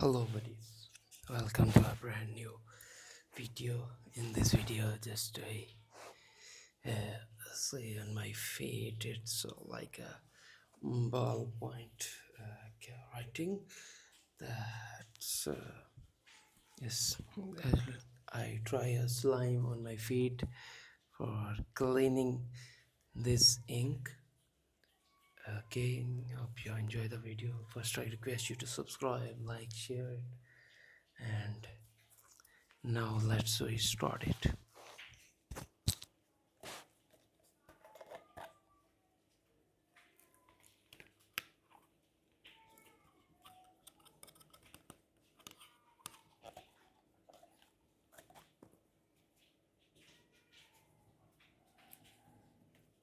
Hello buddies, welcome to a brand new video. In this video, just I see on my feet it's like a ballpoint writing. That's yes. I try a slime on my feet for cleaning this ink. Okay, hope you enjoy the video. First, I request you to subscribe, like, share it, and now let's start it.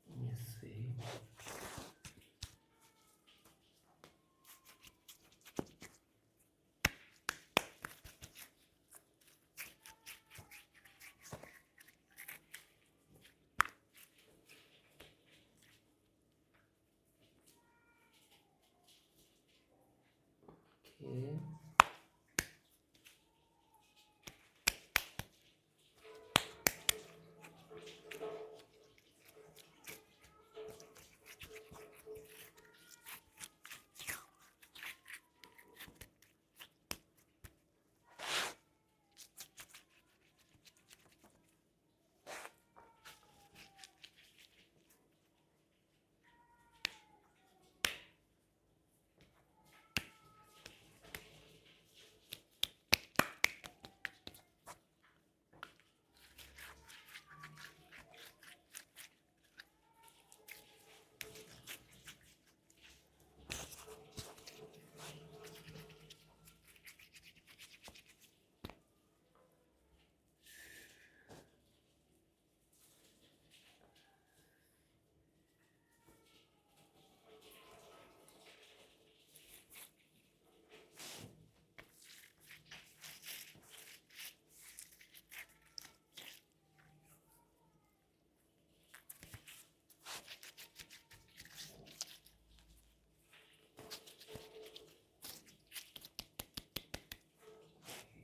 You see. Okay.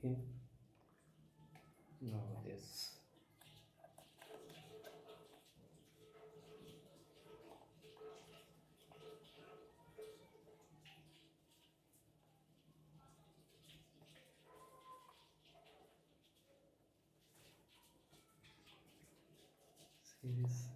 Okay. Now this. See this.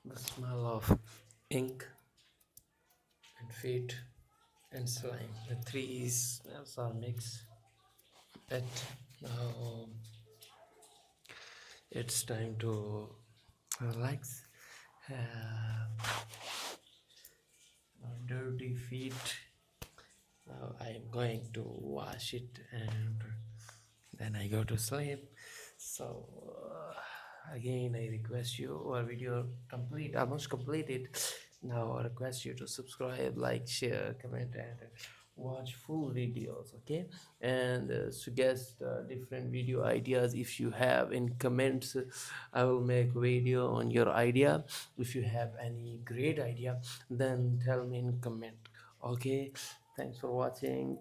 The smell of ink and feet and slime. The three smells are mixed. But now it's time to relax. Dirty feet. Now I'm going to wash it and then I go to sleep. So again, I request you. Our video complete, almost completed. Now I request you to subscribe, like, share, comment, and watch full videos. Okay, and suggest different video ideas if you have in comments. I will make video on your idea. If you have any great idea, then tell me in comment. Okay, thanks for watching.